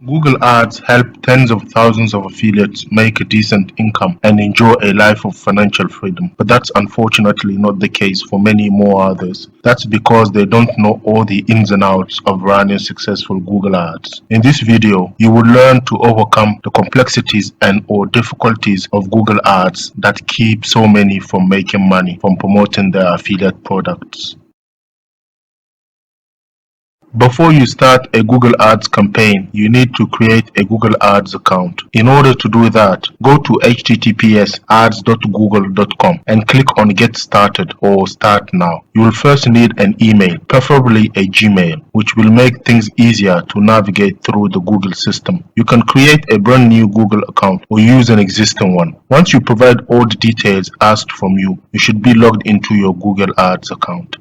Google Ads help tens of thousands of affiliates make a decent income and enjoy a life of financial freedom. But that's unfortunately not the case for many more others. That's because they don't know all the ins and outs of running successful Google Ads. In this video, you will learn to overcome the complexities and or difficulties of Google Ads that keep so many from making money from promoting their affiliate products. Before you start a Google Ads campaign, you need to create a Google Ads account. In order to do that, go to https://ads.google.com and click on Get Started or Start Now. You will first need an email, preferably a Gmail, which will make things easier to navigate through the Google system. You can create a brand new Google account or use an existing one. Once you provide all the details asked from you, you should be logged into your Google Ads account.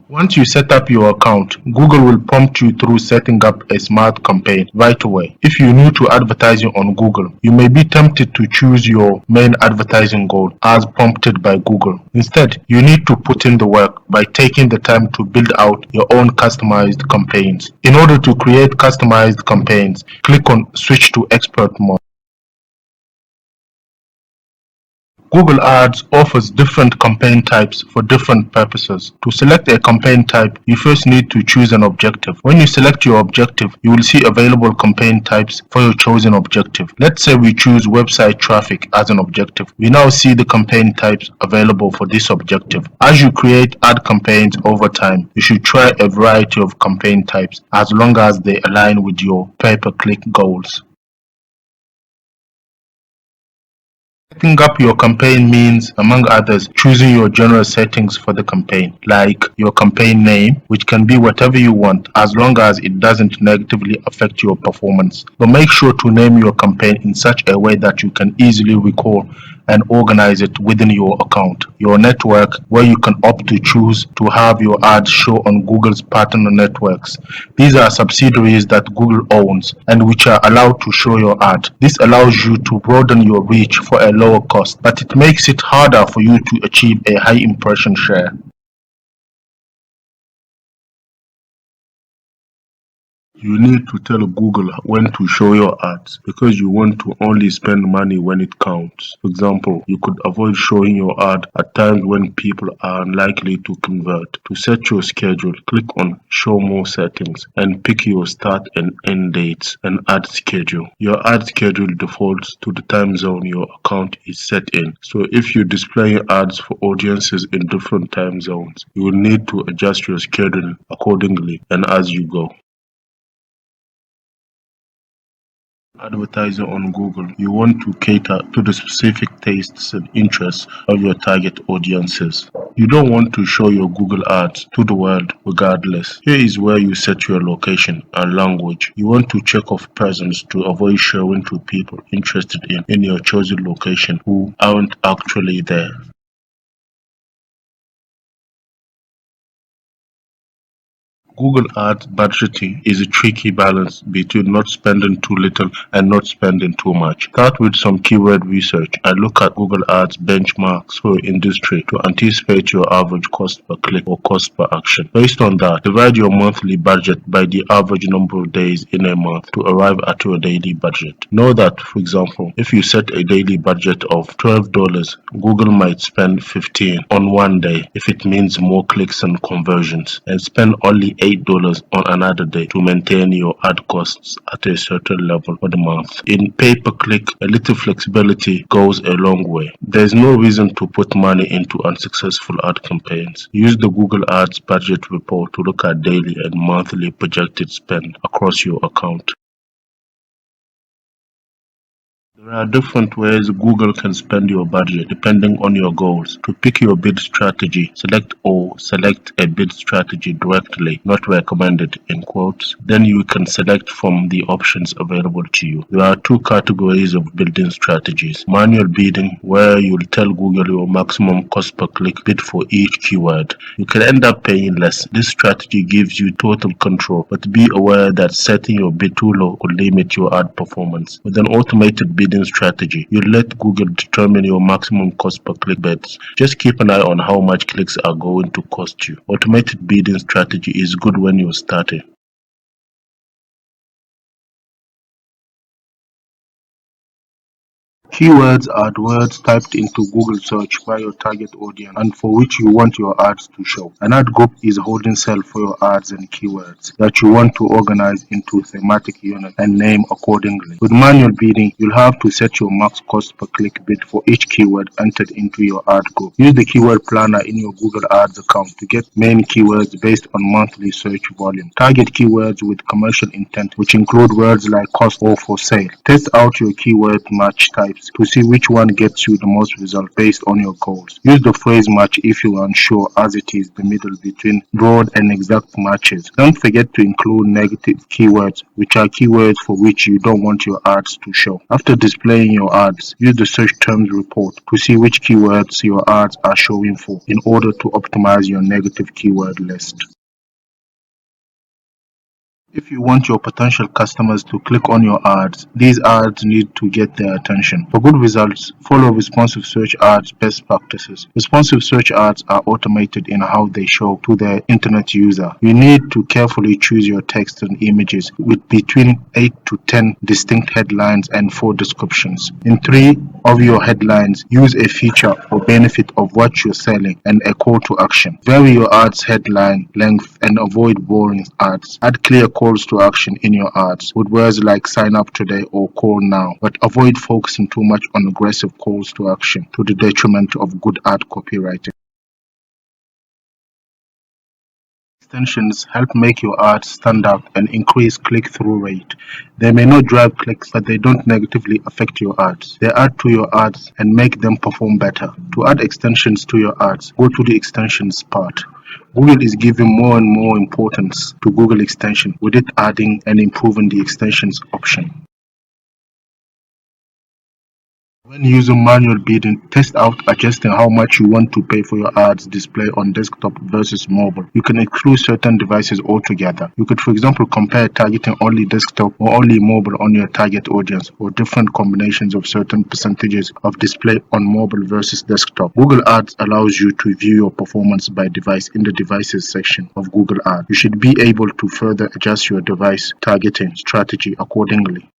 Once you set up your account, Google will prompt you through setting up a smart campaign right away. If you're new to advertising on Google, you may be tempted to choose your main advertising goal as prompted by Google. Instead, you need to put in the work by taking the time to build out your own customized campaigns. In order to create customized campaigns, click on Switch to Expert mode. Google Ads offers different campaign types for different purposes. To select a campaign type, you first need to choose an objective. When you select your objective, you will see available campaign types for your chosen objective. Let's say we choose website traffic as an objective. We now see the campaign types available for this objective. As you create ad campaigns over time, you should try a variety of campaign types as long as they align with your pay-per-click goals. Setting up your campaign means, among others, choosing your general settings for the campaign, like your campaign name, which can be whatever you want as long as it doesn't negatively affect your performance. But make sure to name your campaign in such a way that you can easily recall and organize it within your account. Your network, where you can opt to choose to have your ads show on Google's partner networks. These are subsidiaries that Google owns and which are allowed to show your ad. This allows you to broaden your reach for a lower cost, but it makes it harder for you to achieve a high impression share. You need to tell Google when to show your ads because you want to only spend money when it counts. For example, you could avoid showing your ad at times when people are unlikely to convert. To set your schedule, click on Show More Settings and pick your start and end dates and ad schedule. Your ad schedule defaults to the time zone your account is set in. So if you display ads for audiences in different time zones, you will need to adjust your schedule accordingly and as you go. Advertising on Google, you want to cater to the specific tastes and interests of your target audiences. You don't want to show your Google ads to the world regardless. Here is where you set your location and language. You want to check off presence to avoid showing to people interested in your chosen location who aren't actually there. Google Ads budgeting is a tricky balance between not spending too little and not spending too much. Start with some keyword research and look at Google Ads benchmarks for your industry to anticipate your average cost per click or cost per action. Based on that, divide your monthly budget by the average number of days in a month to arrive at your daily budget. Know that, for example, if you set a daily budget of $12, Google might spend $15 on one day if it means more clicks and conversions, and spend only $8 on another day to maintain your ad costs at a certain level for the month. In pay-per-click, a little flexibility goes a long way. There's no reason to put money into unsuccessful ad campaigns. Use the Google Ads budget report to look at daily and monthly projected spend across your account. There are different ways Google can spend your budget depending on your goals. To pick your bid strategy, select a bid strategy directly, not recommended in quotes. Then you can select from the options available to you. There are two categories of bidding strategies. Manual bidding, where you'll tell Google your maximum cost per click bid for each keyword. You can end up paying less. This strategy gives you total control, but be aware that setting your bid too low could limit your ad performance. With an automated bidding bidding strategy. You let Google determine your maximum cost per click bets. Just keep an eye on how much clicks are going to cost you. Automated bidding strategy is good when you're starting. Keywords are words typed into Google search by your target audience and for which you want your ads to show. An ad group is a holding cell for your ads and keywords that you want to organize into thematic units and name accordingly. With manual bidding, you'll have to set your max cost per click bid for each keyword entered into your ad group. Use the keyword planner in your Google Ads account to get main keywords based on monthly search volume. Target keywords with commercial intent, which include words like cost or for sale. Test out your keyword match types to see which one gets you the most results based on your goals. Use the phrase match if you are unsure, as it is the middle between broad and exact matches. Don't forget to include negative keywords, which are keywords for which you don't want your ads to show. After displaying your ads, use the search terms report to see which keywords your ads are showing for in order to optimize your negative keyword list. If you want your potential customers to click on your ads, these ads need to get their attention. For good results, follow responsive search ads best practices. Responsive search ads are automated in how they show to the internet user. You need to carefully choose your text and images with between 8 to 10 distinct headlines and 4 descriptions. In 3 of your headlines, use a feature or benefit of what you're selling and a call to action. Vary your ads headline length and avoid boring ads. Add clear calls to action in your ads with words like sign up today or call now, but avoid focusing too much on aggressive calls to action to the detriment of good ad copywriting. Extensions help make your ads stand out and increase click-through rate. They may not drive clicks, but they don't negatively affect your ads. They add to your ads and make them perform better. To add extensions to your ads, go to the extensions part. Google is giving more and more importance to Google extension, with it adding and improving the extensions option. When using manual bidding, test out adjusting how much you want to pay for your ads display on desktop versus mobile. You can exclude certain devices altogether. You could, for example, compare targeting only desktop or only mobile on your target audience, or different combinations of certain percentages of display on mobile versus desktop. Google Ads allows you to view your performance by device in the devices section of Google Ads. You should be able to further adjust your device targeting strategy accordingly.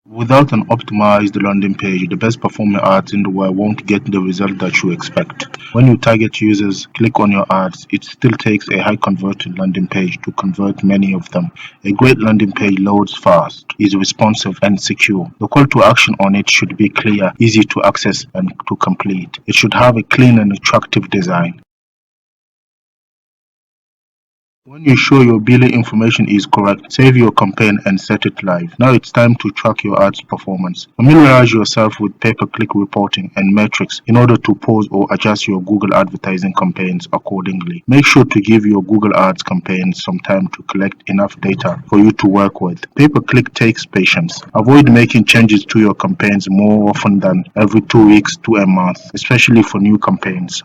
Without an optimized landing page, the best performing ads in the world won't get the result that you expect. When you target users click on your ads, it still takes a high converting landing page to convert many of them. A great landing page loads fast, is responsive and secure. The call to action on it should be clear, easy to access and to complete. It should have a clean and attractive design. When you're sure your billing information is correct, save your campaign and set it live. Now it's time to track your ads performance. Familiarize yourself with pay-per-click reporting and metrics in order to pause or adjust your Google advertising campaigns accordingly. Make sure to give your Google Ads campaigns some time to collect enough data for you to work with. Pay-per-click takes patience. Avoid making changes to your campaigns more often than every 2 weeks to a month, especially for new campaigns.